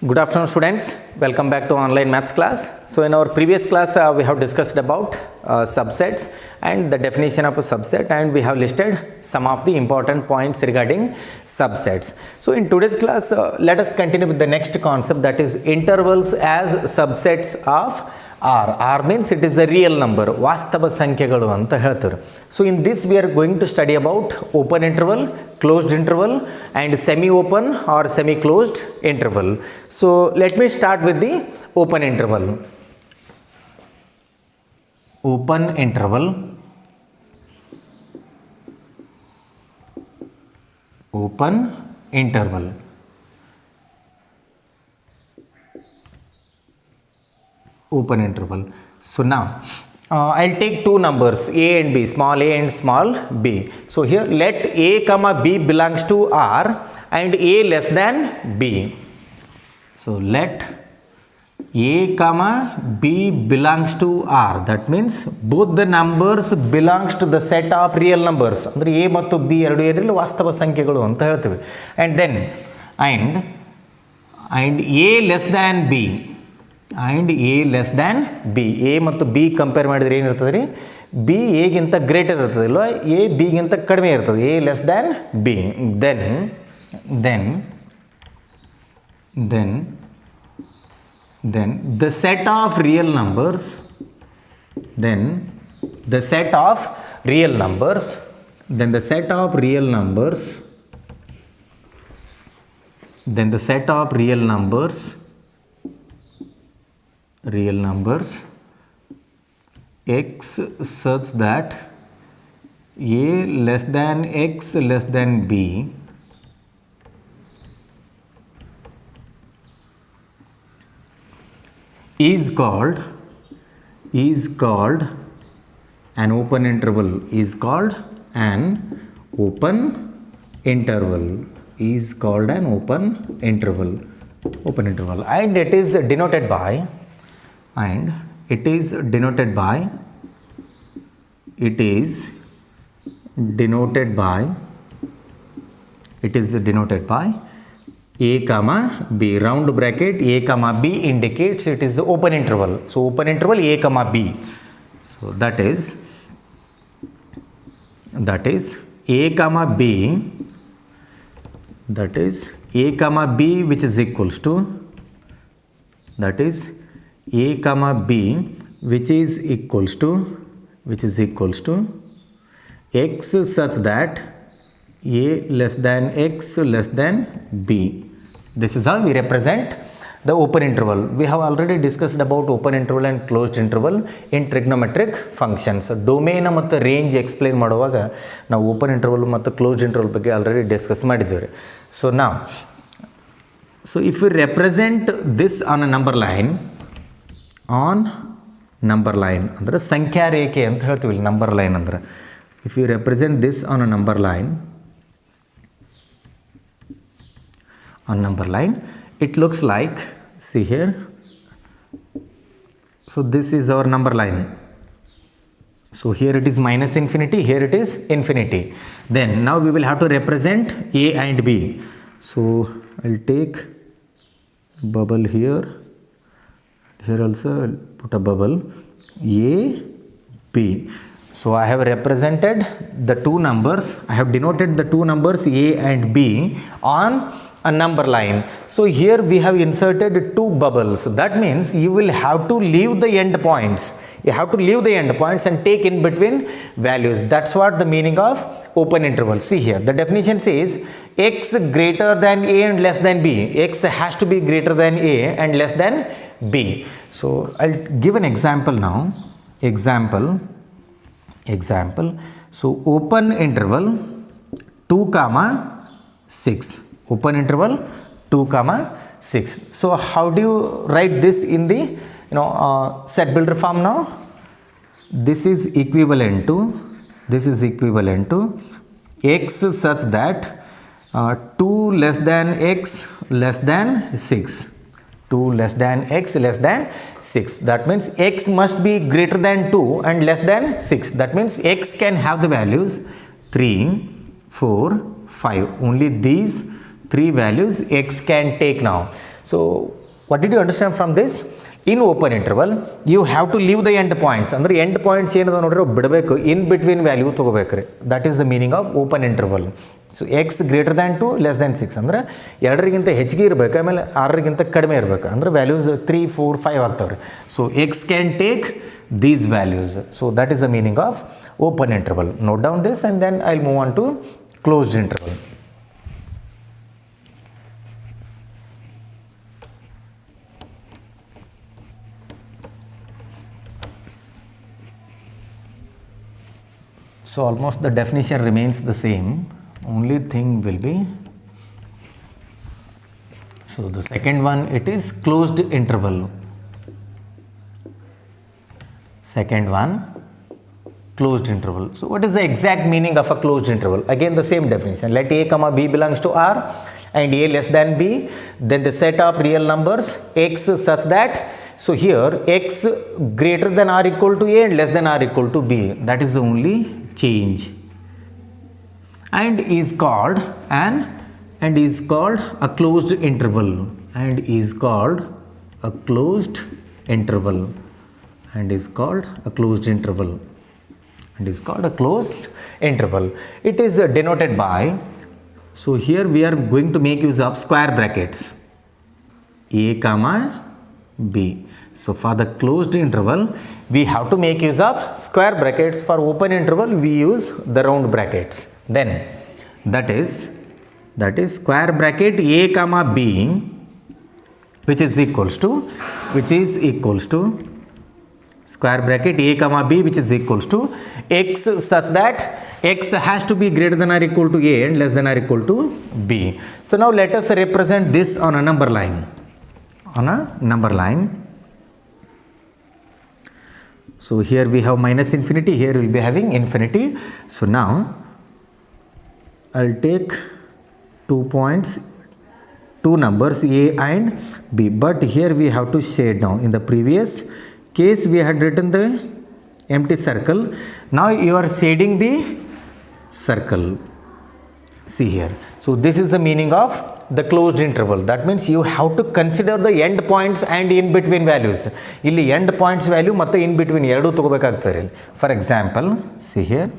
Good afternoon students, welcome back to online maths class. So in our previous class we have discussed about subsets and the definition of a subset, and we have listed some of the important points regarding subsets. So in today's class let us continue with the next concept, that is intervals as subsets of R. R means it is the real number, ವಾಸ್ತವ ಸಂಖ್ಯೆಗಳು ಅಂತ ಹೇಳ್ತಾರೆ. So in this we are going to study about open interval, closed interval and semi-open or semi-closed interval. So let me start with the open interval. Open interval. Open interval. Open interval. So now I'll take two numbers a and b, small a and small b. So here let a comma b belongs to R and a less than b. So let a comma b belongs to R. That means both the numbers belongs to the set of real numbers. ಅಂದ್ರೆ a ಮತ್ತು b ಎರಡು ಏನಿಲ್ಲ ವಾಸ್ತವ ಸಂಖ್ಯೆಗಳು ಅಂತ ಹೇಳ್ತೀವಿ. And then and a less than b. And a less than b. a ಮತ್ತು b compare ಮಾಡಿದರೆ ಏನಿರ್ತದೆ ರೀ, b a ಗಿಂತ ಗ್ರೇಟರ್ ಇರ್ತದೆ ಇಲ್ವಾ, a b ಗಿಂತ ಕಡಿಮೆ ಇರ್ತದೆ, a less than b. Then the set of real numbers, then the set of real numbers x such that a less than x less than b is called an open interval, is called an open interval, and it is denoted by a comma b, round bracket a comma b indicates it is the open interval. So open interval a comma b. So that is a comma b, which is equals to x such that a less than x less than b. This is how we represent the open interval. We have already discussed about open interval and closed interval in trigonometric functions. Domain ಮತ್ತು range explain ಮಾಡುವಾಗ ನಾವು open interval ಮತ್ತು closed interval ಬಗ್ಗೆ already discuss ಮಾಡಿದ್ದೇವೆ. So if we represent this on a number line ಅಂದ್ರೆ ಸಂಖ್ಯಾ ರೇಖೆ ಅಂತ ಹೇಳ್ತೀವಿ ಇಲ್ಲಿ number line ಅಂದ್ರೆ. If you represent this on a number line, it looks like, see here, so this is our number line. So here it is minus infinity, here it is infinity. Then now we will have to represent a and b. So I'll take bubble here also I'll put a bubble a b. So I have represented the two numbers, I have denoted the two numbers a and b on a number line. So here we have inserted two bubbles. That means you will have to leave the end points. You have to leave the end points and take in between values. That's what the meaning of open interval. See here, the definition says x greater than a and less than b. X has to be greater than a and less than b. So I'll give an example now. Example. So open interval 2 comma 6. Open interval 2 comma 6. So how do you write this in the set builder form now? This is equivalent to x such that 2 less than x less than 6. 2 less than x less than 6. That means x must be greater than 2 and less than 6. That means x can have the values 3, 4, 5. Only these 3 values x can take now. So what did you understand from this? In open interval you have to leave the end points, ಅಂದರೆ end points ಏನದ ನೋಡ್ರಿ ಬಿಡಬೇಕು, in between value ತೊಗೋಬೇಕ್ರಿ. That is the meaning of open interval. So X greater than 2 less than 6 ಅಂದರೆ 2ಗಿಂತ ಹೆಚ್ಚಿಗೆ ಇರಬೇಕು, ಆಮೇಲೆ 6ಗಿಂತ ಕಡಿಮೆ ಇರಬೇಕು, ಅಂದರೆ ವ್ಯಾಲ್ಯೂಸ್ 3 4 5 ಆಗ್ತಾವೆ ರೀ. So x can take these values. So that is the meaning of open interval. Note down this and then I'll move on to closed interval. So almost the definition remains the same. Only thing will be, so the second one, it is closed interval. Second one, closed interval. So what is the exact meaning of a closed interval? Again the same definition. Let a comma b belongs to R and a less than b, then the set of real numbers x such that, so here x greater than or equal to a and less than or equal to b. That is the only change, and is called a closed interval, and is called a closed interval, and is called a closed interval, and is called a closed interval. It is denoted by, so here we are going to make use of square brackets, a comma b. So for the closed interval we have to make use of square brackets. For open interval we use the round brackets. Then that is square bracket a comma b, which is equals to square bracket a comma b, which is equals to x such that x has to be greater than or equal to a and less than or equal to b. So now let us represent this on a number line. So here we have minus infinity, here we will be having infinity. So now I'll take 2 points, 2 numbers a and b, but here we have to shade now. In the previous case we had written the empty circle, now you are shading the circle. See here. So this is the meaning of the closed interval. That means you have to consider the end points and in between values. ಇಲ್ಲಿ end points value ಮತ್ತು in between ಎರಡು ತಗೋಬೇಕಾಗ್ತದೆ. For example, see here.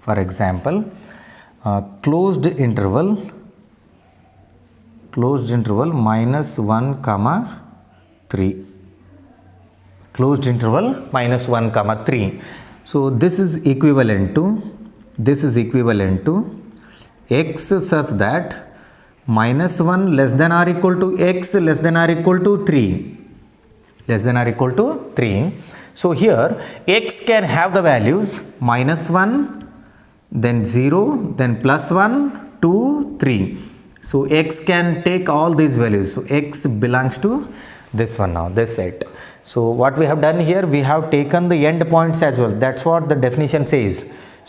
For example, closed interval minus 1 comma 3. Closed interval minus 1 comma 3. So this is equivalent to x such that minus 1 less than or equal to x less than or equal to 3. So here x can have the values minus 1, then 0, then plus 1, 2, 3. So x can take all these values. So x belongs to this one now, this set. So what we have done here, we have taken the end points as well. That's what the definition says.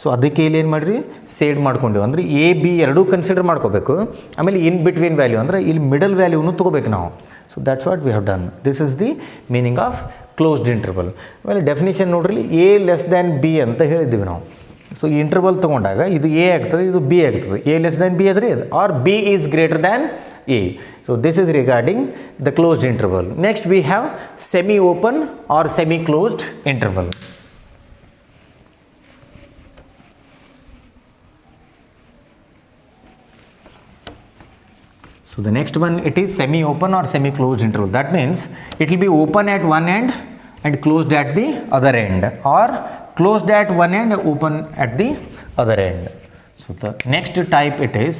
So ಅದಕ್ಕೆ ಇಲ್ಲಿ ಏನು ಮಾಡಿರಿ, seed ಮಾಡ್ಕೊಂಡೆವು. ಅಂದರೆ A B ಎರಡೂ consider ಮಾಡ್ಕೋಬೇಕು. ಆಮೇಲೆ in between value ಅಂದರೆ ಇಲ್ಲಿ ಮಿಡಲ್ ವ್ಯಾಲ್ಯೂನು ತೊಗೋಬೇಕು ನಾವು. So that's what we have done. This is the meaning of closed interval. ಆಮೇಲೆ ಡೆಫಿನೇಷನ್ ನೋಡ್ರಿ, ಎ ಲೆಸ್ ದ್ಯಾನ್ ಬಿ ಅಂತ ಹೇಳಿದ್ದೀವಿ ನಾವು. ಸೊ ಈ ಇಂಟರ್ವಲ್ ತೊಗೊಂಡಾಗ ಇದು ಎ ಆಗ್ತದೆ, ಇದು ಬಿ ಆಗ್ತದೆ. ಎ ಲೆಸ್ ದ್ಯಾನ್ ಬಿ ಆದರೆ or B is greater than A. So this is regarding the closed interval. Next we have semi open or semi closed interval. So the next one, it is semi-open or semi-closed interval. That means it will be open at one end and closed at the other end, or closed at one end, open at the other end. So the next type, it is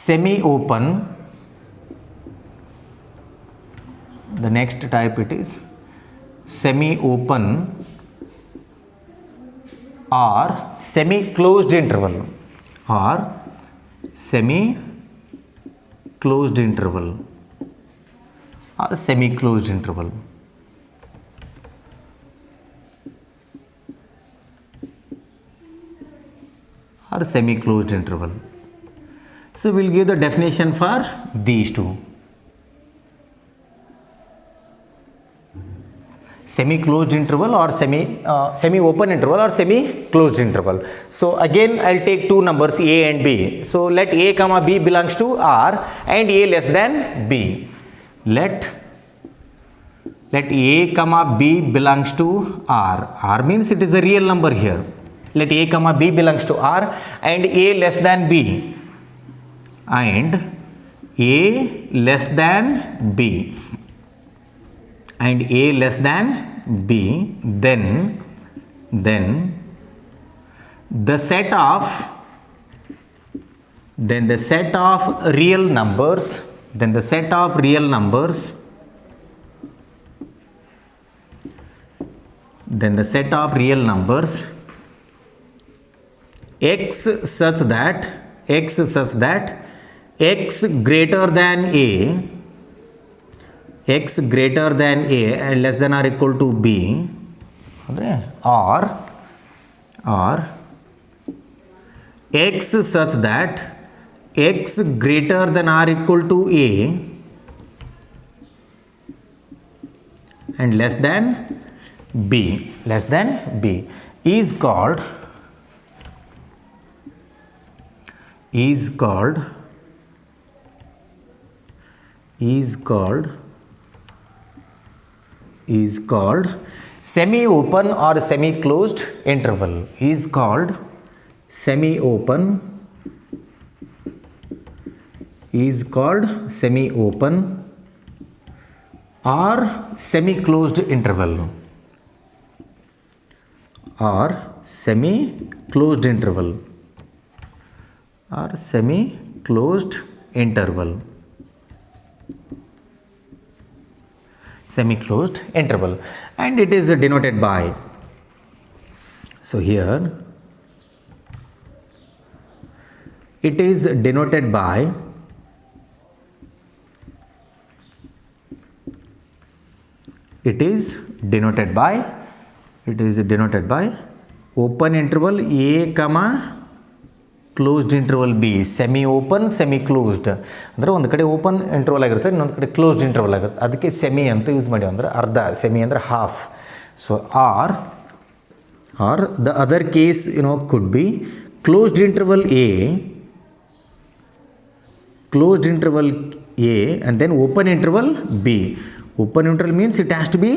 semi-open. The next type, it is semi-open or semi-closed interval, or semi-closed interval, or semi-closed interval. Or semi-closed interval. So we'll give the definition for these two. semi-closed interval or semi-open interval or semi-closed interval. So again I'll take two numbers a and b. So let a comma b belongs to R and a less than b. Let a comma b belongs to R. R means it is a real number here. Let a comma b belongs to R and a less than b. And a less than b. And a less than b, then the set of real numbers x such that x greater than a and less than or equal to b, or x such that x greater than or equal to a and less than b is called semi-open or semi-closed interval. Is called semi-open or semi-closed interval semi-closed interval, and it is denoted by, so here it is denoted by open interval a comma closed interval b, semi open semi closed ಅಂದ್ರೆ ಒಂದು ಕಡೆ open interval ಆಗಿರುತ್ತೆ, ಇನ್ನೊಂದು ಕಡೆ closed interval ಆಗುತ್ತೆ, ಅದಕ್ಕೆ semi ಅಂತ use ಮಾಡಿ. ಅಂದ್ರೆ ಅರ್ಧ, ಸೆಮಿ ಅಂದರೆ half. So are the other case could be closed interval a and then open interval b. Open interval means it has to be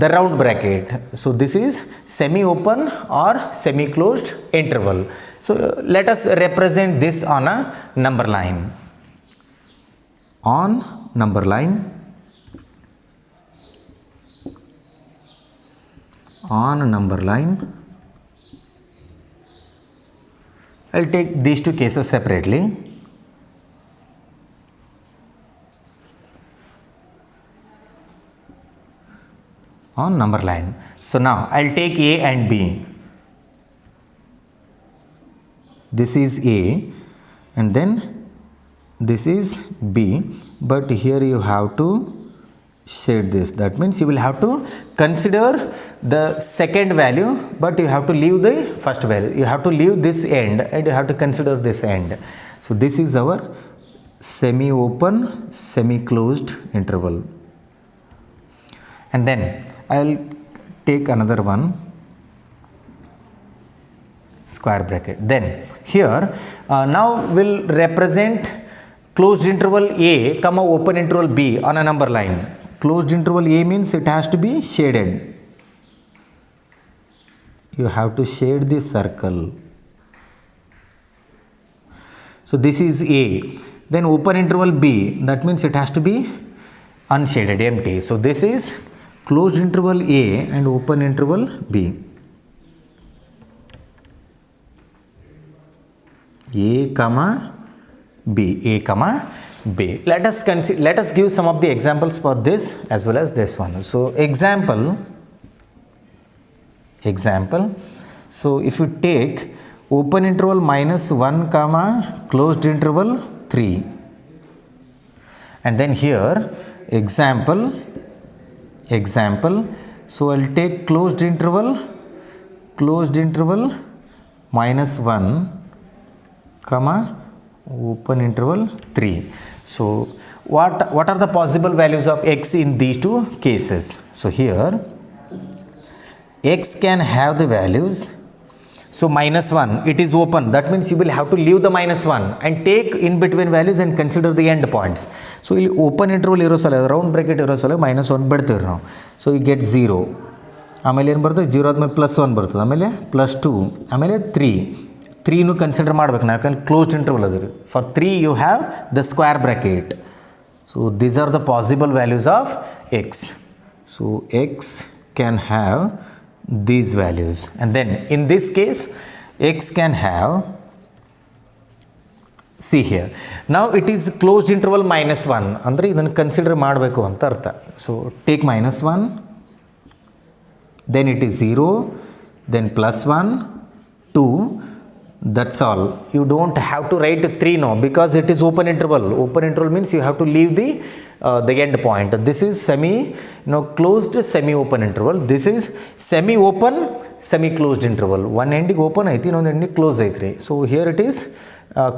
the round bracket. So this is semi-open or semi-closed interval. So let us represent this on a number line. On number line, I'll take these two cases separately. On number line. So now I'll take a and b. This is a and then this is b, but here you have to shade this. That means you will have to consider the second value, but you have to leave the first value. You have to leave this end and you have to consider this end. So this is our semi-open semi-closed interval. And then I'll take another one, square bracket. Then here now we'll represent closed interval a comma open interval b on a number line. Closed interval a means it has to be shaded. You have to shade this circle. So this is a. Then open interval b, that means it has to be unshaded, empty. So this is closed interval a and open interval b. A comma b. Let us give some of the examples for this as well as this one. So example. So if you take open interval -1 comma closed interval 3, and then here example. So I'll take closed interval -1 comma open interval 3. So what are the possible values of x in these two cases? So here x can have the values. So minus 1, it is open. That means you will have to leave the minus 1 and take in between values and consider the end points. So ಇಲ್ಲಿ open interval ಇರೋ ಸಲ round bracket ಇರೋ ಸಲ minus 1 ಬಿಡ್ತೀವಿ ನಾವು. So you get 0. ಆಮೇಲೆ ಏನು ಬರ್ತದೆ, 0 ಆದಮೇಲೆ ಪ್ಲಸ್ 1 ಬರ್ತದೆ, ಆಮೇಲೆ ಪ್ಲಸ್ 2, ಆಮೇಲೆ 3 ಕನ್ಸಿಡರ್ ಮಾಡ್ಬೇಕು ನಾವು, ಯಾಕಂದ್ರೆ ಕ್ಲೋಸ್ಡ್ ಇಂಟರ್ವಲ್ ಅದು. For 3 you have the square bracket. So these are the possible values of x. So x can have these values, and then in this case x can have, see here, now it is closed interval minus 1 andre idannu consider ಮಾಡಬೇಕು ಅಂತ ಅರ್ಥ. So take minus 1, then it is 0, then plus 1, 2, that's all. You don't have to write 3 now because it is open interval. Open interval means you have to leave the end point. This is closed semi open interval. This is semi open semi closed interval. One end open aiti, ಇನ್ನೊಂದು end close aitri. So here it is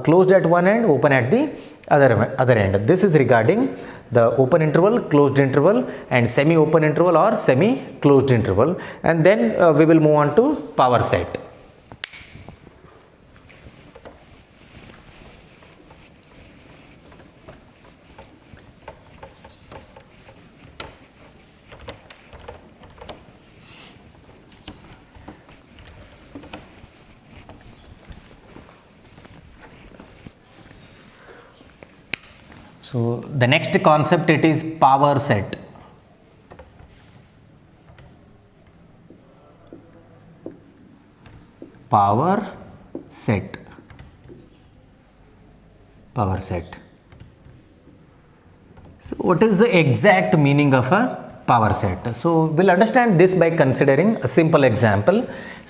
closed at one end, open at the other end. This is regarding the open interval, closed interval, and semi open interval or semi closed interval. And then we will move on to power set. So the next concept, it is power set. Power set. Power set. So what is the exact meaning of a power set? So we'll understand this by considering a simple example.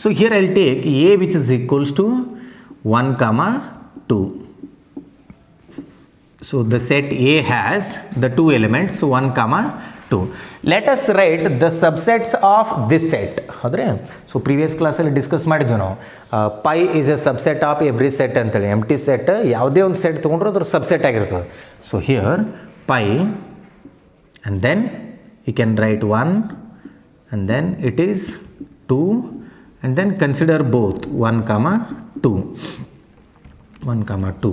So here I'll take A, which is equals to 1, 2. So the set A has the two elements 1, 2. Let us write the subsets of this set. So previous class ಅಲ್ಲಿ discuss ಮಾಡಿದ್ವಿ ನಾವು, pi is a subset of every set ಅಂತೇಳಿ. ಎಂಟಿ set ಯಾವುದೇ ಒಂದು set ತೊಗೊಂಡ್ರೆ ಅದ್ರ subset ಆಗಿರ್ತದೆ. So here pi, and then you can write 1, and then it is 2, and then consider both 1, 2. 1, 2.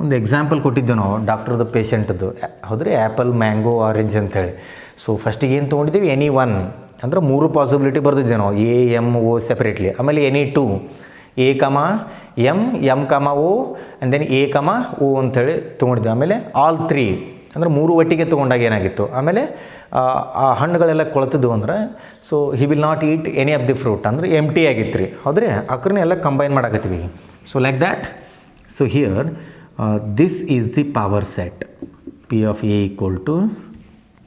ಒಂದು ಎಕ್ಸಾಂಪಲ್ ಕೊಟ್ಟಿದ್ದೆ ನಾವು ಡಾಕ್ಟರ್ದು ಪೇಷಂಟ್ದು, ಹೌದ್ರಿ, ಆ್ಯಪಲ್, ಮ್ಯಾಂಗೋ, ಆರೆಂಜ್ ಅಂತೇಳಿ. ಸೊ ಫಸ್ಟಿಗೆ ಏನು ತೊಗೊಂಡಿದ್ದೀವಿ, ಎನಿ 1 ಅಂದ್ರೆ 3 ಪಾಸಿಬಿಲಿಟಿ ಬರ್ದಿದ್ದೆ ನಾವು, ಎ, ಎಮ್, ಓ ಸೆಪ್ರೇಟ್ಲಿ. ಆಮೇಲೆ any 2, A, M, M, O, and then A, O ಅಂಥೇಳಿ ತೊಗೊಂಡಿದ್ದೆ. ಆಮೇಲೆ ಆಲ್ 3 ಅಂದರೆ 3 ಒಟ್ಟಿಗೆ ತೊಗೊಂಡಾಗ ಏನಾಗಿತ್ತು, ಆಮೇಲೆ ಆ ಹಣ್ಣುಗಳೆಲ್ಲ ಕೊಳ್ತಿದ್ವು ಅಂದ್ರೆ, so he will not eat any of the fruit ಅಂದ್ರೆ ಎಂಟಿ ಆಗಿತ್ತು ರೀ, ಹೌದ್ರಿ. ಅಕ್ರನ್ನ ಎಲ್ಲ ಕಂಬೈನ್ ಮಾಡಾಕತ್ತೀವಿ. So like that. So here this is the power set. P of A equal to,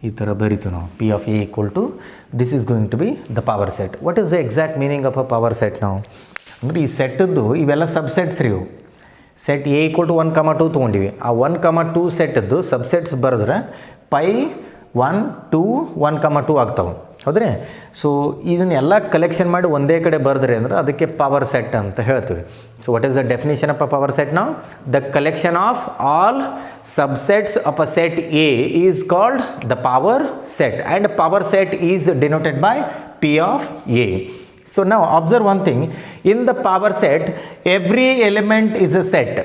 ಈ ಥರ ಬರೀತು ನಾವು, P of A equal to, this is going to be the power set. What is the exact meaning of a power set now? ಅಂದರೆ ಈ ಸೆಟ್ಟದ್ದು ಇವೆಲ್ಲ subsets ರೀ. Set A equal to 1, 2 ತೊಗೊಂಡಿವಿ. ಆ 1, 2 ಸೆಟ್ಟದ್ದು subsets ಬರೆದ್ರೆ pi 1, 2, 1, 2 ಆಗ್ತಾವೆ, ಹೌದ್ರಿ. ಸೊ ಇದನ್ನೆಲ್ಲ collection ಮಾಡಿ ಒಂದೇ ಕಡೆ ಬರೆದ್ರಿ ಅಂದ್ರೆ ಅದಕ್ಕೆ ಪವರ್ ಸೆಟ್ ಅಂತ ಹೇಳ್ತೀವಿ. So what is the definition of a power set ನಾವು? The collection of all subsets of a set A is called the power set, and power set is denoted by P of A. So ನಾವು observe one thing, in the power set every element is a set,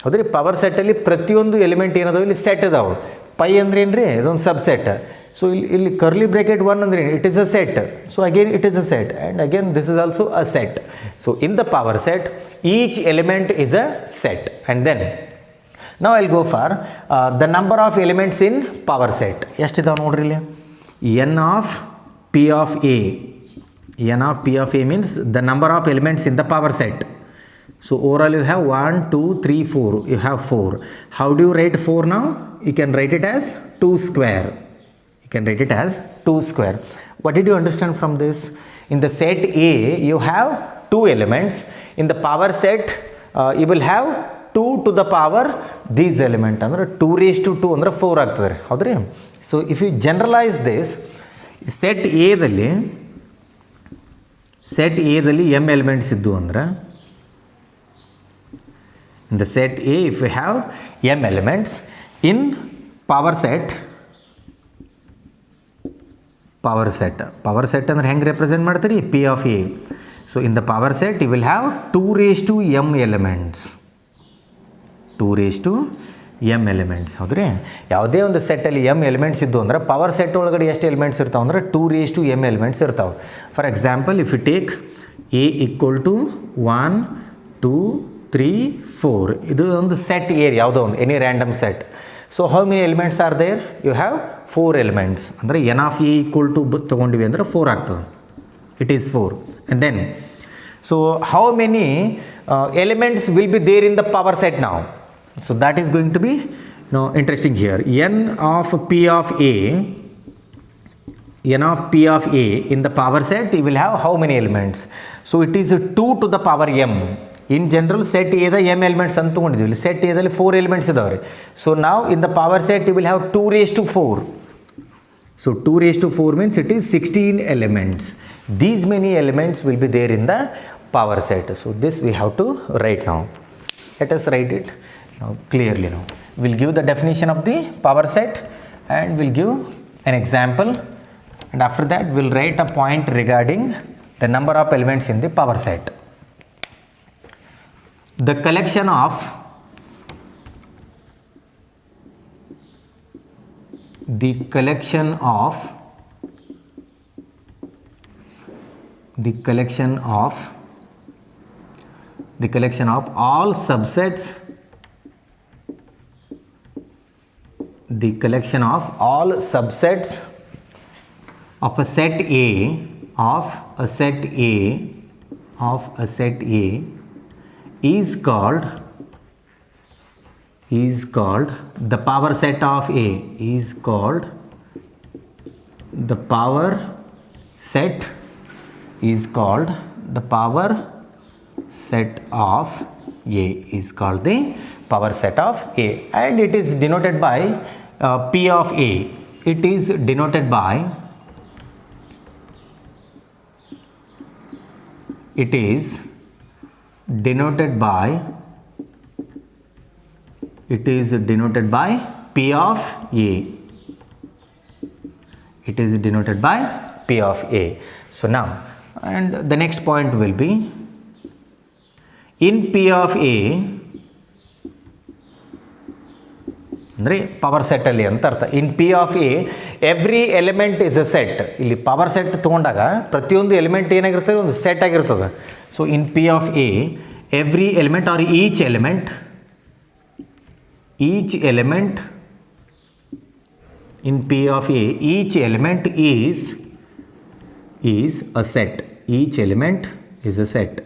ಹೌದ್ರಿ. Power ಸೆಟ್ಟಲ್ಲಿ ಪ್ರತಿಯೊಂದು element ಏನದಾವೆ ಇಲ್ಲಿ set ಅದಾವೆ. Pi ಅಂದ್ರೆ ಏನು ರೀ, ಇದೊಂದು ಸಬ್ಸೆಟ್. ಸೊ ಇಲ್ಲಿ ಕರ್ಲಿ ಬ್ರಾಕೆಟ್ 1 ಅಂದ್ರೆ it is a set. So again it is a set, and again this is also a set. So in the power set each element is a set. And then ನಾವು I'll go for the number of elements in power set. ಎಷ್ಟಿದಾವೆ ನೋಡ್ರಿ ಇಲ್ಲಿ, N of P of A. N of P of A means the number of elements in the power set. So overall you have 1, 2, 3, 4. You have 4. How do you write 4 now? You can write it as 2 square. You can write it as 2 square. What did you understand from this? In the set A, you have 2 elements. In the power set, you will have 2 to the power these element. ಅಂದರೆ 2 raised to 2 ಅಂದರೆ 4 ಆಗ್ತದೆ, ಹೌದ್ರಿ. So if you generalize this, set ಎದಲ್ಲಿ M elements ಇದ್ದು ಅಂದ್ರೆ, in the set A, if we have m elements in power set, power set ಅಂದ್ರೆ ಹೆಂಗೆ represent ಮಾಡ್ತೀರಿ P of A. So in the power set you will have 2m elements. 2m elements ಹೌದ್ರಿ. ಯಾವುದೇ ಒಂದು ಸೆಟ್ಟಲ್ಲಿ m elements ಇದ್ದು ಅಂದ್ರೆ power set ಒಳಗಡೆ ಎಷ್ಟು ಎಲಿಮೆಂಟ್ಸ್ ಇರ್ತಾವೆ ಅಂದ್ರೆ 2m ಎಲಿಮೆಂಟ್ಸ್ ಇರ್ತಾವೆ. For example if you take a equal to 1 2 3 4, ಇದು ಒಂದು ಸೆಟ್ ಏರ್ ಯಾವುದೋ ಒಂದು any random set. So how many elements are there? You have 4 elements. ಅಂದರೆ n of a equal to ತೊಗೊಂಡಿವಿ ಅಂದರೆ 4 ಆಗ್ತದೆ. It is 4. And then so how many elements will be there in the power set ನಾವು? So that is going to be interesting here. n of p of a in the power set you will have how many elements? So it is 2 to the power m. In general set A the m elements ಅಂತ ತಗೊಂಡಿದ್ದೀವಿ. set A ದಲ್ಲಿ 4 elements ಇದಾವೆ. So now in the power set you will have 2 raised to 4. So 2 raised to 4 means it is 16 elements. These many elements will be there in the power set. So this we have to write now. Let us write it now clearly. Now we'll give the definition of the power set and we'll give an example, and after that we'll write a point regarding the number of elements in the power set. The collection of all subsets of a set A is called the power set of A. Is called the power set of A. Is called the power set of A, and it is denoted by P of A. It is denoted by P of A. It is denoted by P of A. So now, and the next point will be in P of A ಅಂದರೆ power ಸೆಟ್ಟಲ್ಲಿ ಅಂತ ಅರ್ಥ. In P of A every element is a set. ಇಲ್ಲಿ power set ತೊಗೊಂಡಾಗ ಪ್ರತಿಯೊಂದು element ಏನಾಗಿರ್ತದೆ, ಒಂದು set ಆಗಿರ್ತದೆ. So in P of A every element are each element in P of A each element is a set. Each element is a set.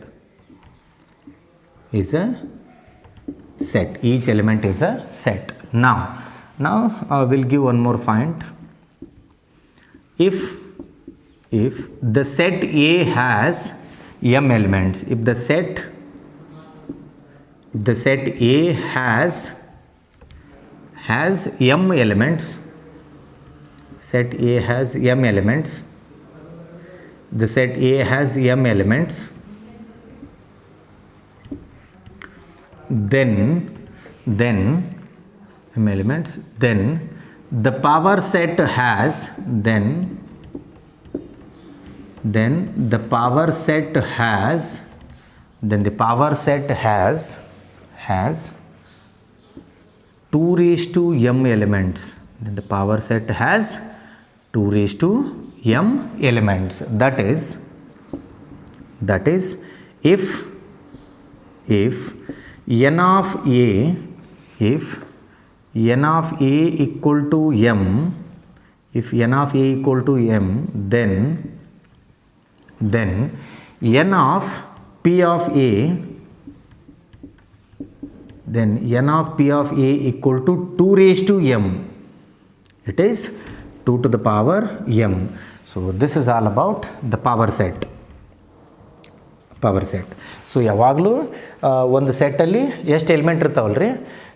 Each element is a set. Now we'll give one more point. If the set A has m elements, if the set A has m elements, set A has m elements, the set A has m elements, then the power set has has 2 raised to m elements. Then the power set has 2 raised to m elements. That is if n of A equal to m, then n of P of A equal to 2 raised to m. It is 2 to the power m. So this is all about the power set. So ಯಾವಾಗಲೂ ಒಂದು ಸೆಟ್ಟಲ್ಲಿ ಎಷ್ಟು element ಇರ್ತಾವಲ್ರಿ,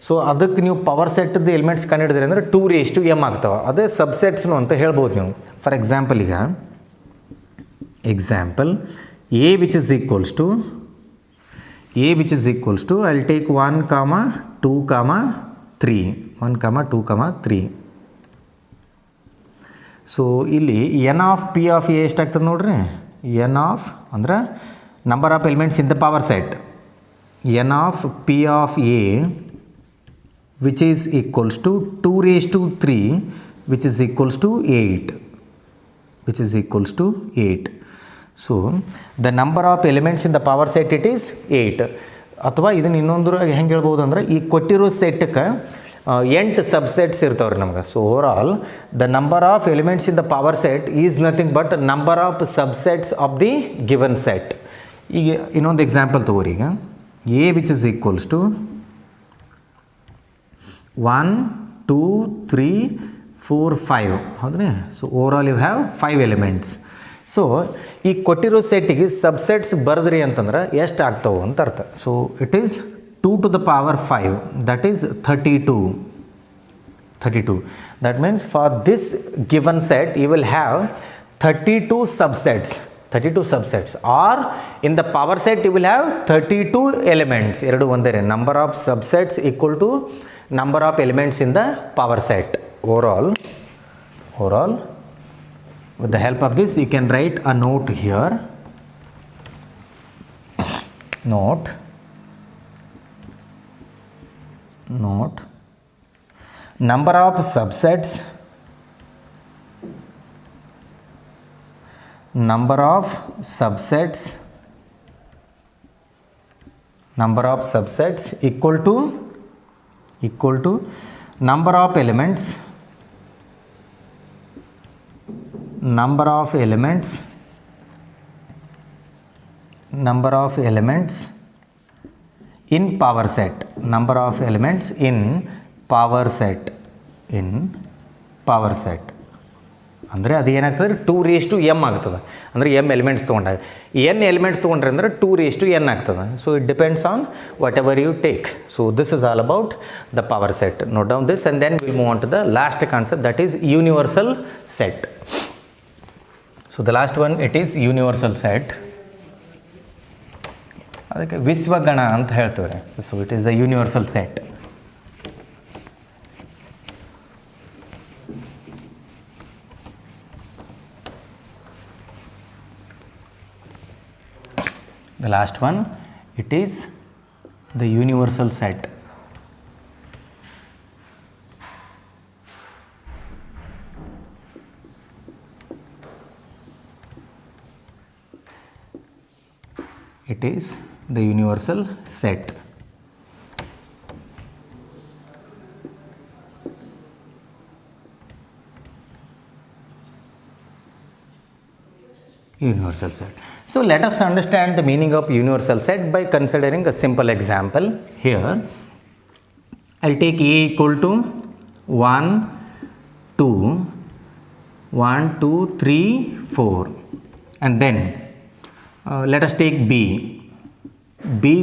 so ಅದಕ್ಕೆ ನೀವು power ಸೆಟ್ದು elements ಕಂಡುಹಿಡಿದ್ರಿ ಅಂದರೆ 2 raised to m ಆಗ್ತಾವೆ. ಅದೇ ಸಬ್ಸೆಟ್ಸ್ನು ಅಂತ ಹೇಳ್ಬೋದು ನೀವು. ಫಾರ್ ಎಕ್ಸಾಂಪಲ್ ಈಗ A which is equals to I'll take 1, 2, 3. 1, 2, 3. So ಇಲ್ಲಿ N of P of A ಎಷ್ಟಾಗ್ತದೆ ನೋಡ್ರಿ, ಎನ್ ಆಫ್ ಅಂದ್ರೆ number of elements in the power set, N of P of A which is equals to 2 raised to 3 which is equals to 8, which is equals to 8. So the number of elements in the power set it is 8. ಅಥವಾ ಇದನ್ನು ಇನ್ನೊಂದ್ರಾಗ ಹೆಂಗೆ ಹೇಳ್ಬೋದು ಅಂದ್ರೆ ಈ ಕೊಟ್ಟಿರೋ ಸೆಟ್ಗೆ 8 subsets ಇರ್ತಾವ್ರಿ ನಮ್ಗೆ. So overall the number of elements in the power set is nothing but number of subsets of the given set. ಈಗ ಇನ್ನೊಂದು ಎಕ್ಸಾಂಪಲ್ ತಗೋರಿ. ಈಗ A which is equals to 1 2 3 4 5 ಹೌದ್ರಿ. So overall you have 5 elements. ಸೊ ಈ ಕೊಟ್ಟಿರೋ ಸೆಟ್ಟಿಗೆ subsets ಬರೆದ್ರಿ ಅಂತಂದ್ರೆ ಎಷ್ಟು ಆಗ್ತಾವೆ ಅಂತ ಅರ್ಥ. So it is 2 to the power 5, that is 32. That means for this given set you will have 32 subsets, or in the power set you will have 32 elements. ಎರಡು ಒಂದೇ, number of subsets equal to number of elements in the power set. Overall with the help of this you can write a note here. Note number of subsets, number of subsets equal to number of elements in power set, number of elements in power set ಅಂದರೆ ಅದು ಏನಾಗ್ತದೆ 2 raised to m ಆಗ್ತದೆ. ಅಂದರೆ m elements ತೊಗೊಂಡಾಗ n elements ತೊಗೊಂಡ್ರೆ ಅಂದರೆ 2 raised to n ಆಗ್ತದೆ. So it depends on whatever you take. So this is all about the power set. Note down this and then will move on to the last concept, that is universal set. So the last one it is universal set. ಅದಕ್ಕೆ ವಿಶ್ವಗಣ ಅಂತ ಹೇಳ್ತೀವಿ. So it is the universal set. The last one, it is the universal set. It is the universal set. Universal set. So let us understand the meaning of universal set by considering a simple example. Here I'll take A equal to 1 2 3 4, and then let us take B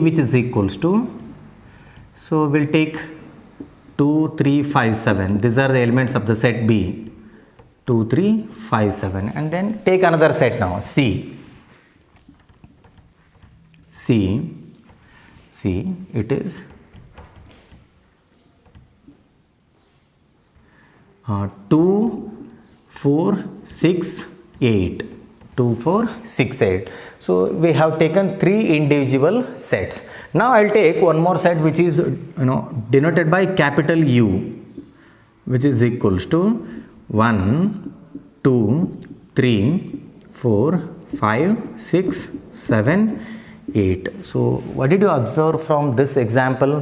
which is equals to, so we'll take 2 3 5 7. These are the elements of the set B, 2 3 5 7, and then take another set now, C it is 2 4 6 8, 2 4 6 8. So we have taken 3 individual sets. Now I'll take one more set which is denoted by capital U, which is equals to 1 2 3 4 5 6 7 8. So what did you observe from this example?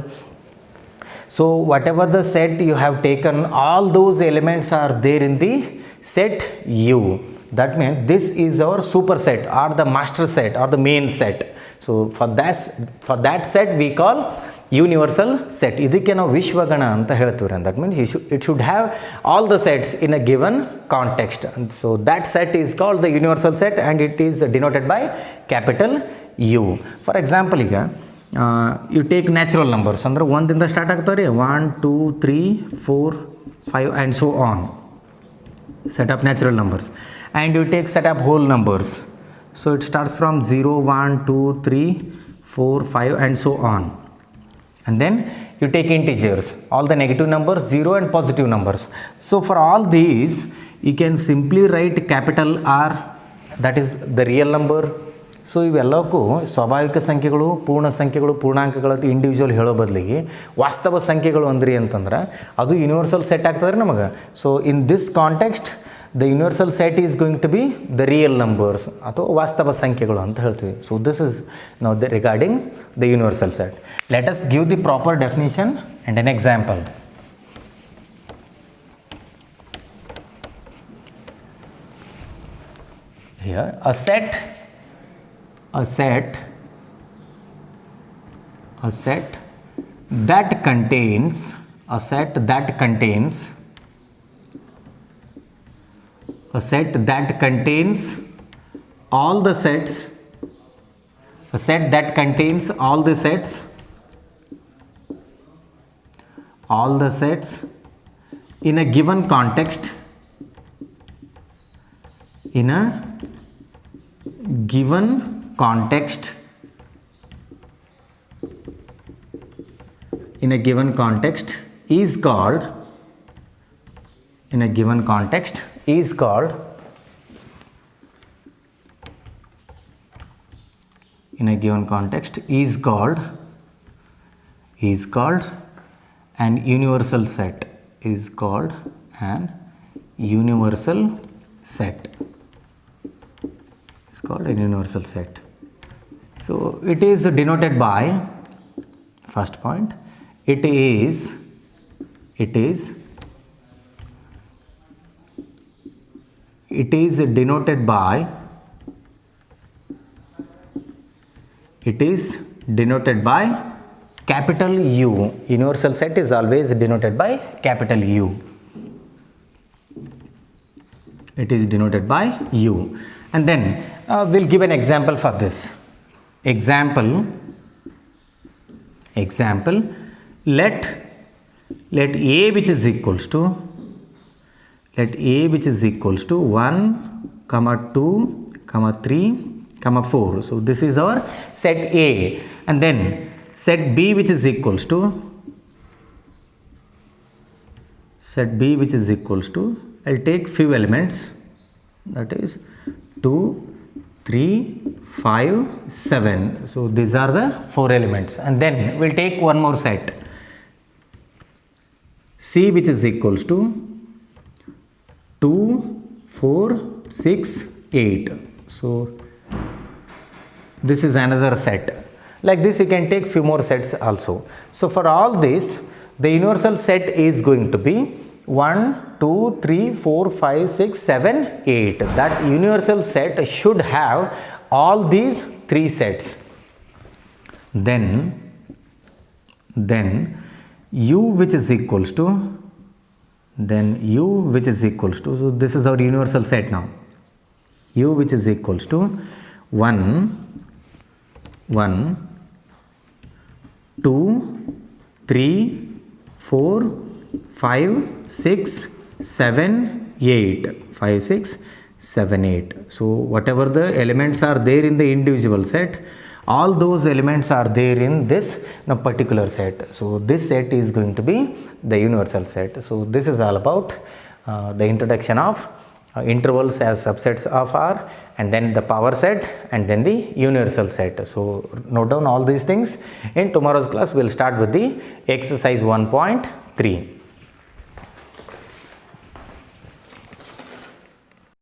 So whatever the set you have taken, all those elements are there in the set U. That means this is our superset or the master set or the main set. So for that set we call universal set. ಇದಕ್ಕೆ ನಾವು ವಿಶ್ವಗಣ ಅಂತ ಹೇಳ್ತೀವಿ. That means it should have all the sets in a given context. And so that set is called the universal set and it is denoted by capital U. For example, ಈಗ you take natural numbers ಅಂದ್ರೆ 1 ದಿಂದ start ಆಗ್ತಾವೆ ರೀ, 1 2 3 4 5 and so on. Set up natural numbers. And you take set up whole numbers. So it starts from 0 1 2 3 4 5 and so on. And then you take integers, all the negative numbers, 0 and positive numbers. So for all these you can simply write capital R, that is the real number. So ಇವೆಲ್ಲಕ್ಕೂ ಸ್ವಾಭಾವಿಕ ಸಂಖ್ಯೆಗಳು, ಪೂರ್ಣ ಸಂಖ್ಯೆಗಳು, ಪೂರ್ಣಾಂಕಗಳು ಅಂತ individual ಹೇಳೋ ಬದಲಿಗೆ ವಾಸ್ತವ ಸಂಖ್ಯೆಗಳು ಅಂದ್ರಿ ಅಂತಂದ್ರೆ ಅದು ಯೂನಿವರ್ಸಲ್ ಸೆಟ್ ಆಗ್ತದೆ ನಮಗೆ. So in this context the universal set is going to be the real numbers ಅಥವಾ ವಾಸ್ತವ ಸಂಖ್ಯೆಗಳು ಅಂತ ಹೇಳ್ತೀವಿ. So this is now the regarding the universal set. Let us give the proper definition and an example. Here a set that contains all the sets, a set that contains all the sets in a given context, in a given context is called an universal set, is called an universal set. It's called a universal set. So it is denoted by, first point, it is denoted by capital U. Universal set is always denoted by capital U. It is denoted by U. And then we'll give an example for this. Example, let A which is equals to 1, 2, 3, 4. So this is our set A. And then set B which is equals to I'll take few elements, that is 2, 3, 5, 7. So these are the 4 elements. And then we'll take one more set, C which is equals to 2, 4, 6, 8. So this is another set. Like this you can take few more sets also. So for all this the universal set is going to be 1, 2, 3, 4, 5, 6, 7, 8. That universal set should have all these 3 sets. Then U which is equals to, so this is our universal set now. U which is equals to 1, 2, 3, 4, 5, 6, 7, 8. 5, 6, 7, 8. So whatever the elements are there in the individual set, all those elements are there in this particular set. So this set is going to be the universal set. So this is all about the introduction of intervals as subsets of R, and then the power set, and then the universal set. So note down all these things. In tomorrow's class we'll start with the exercise 1.3.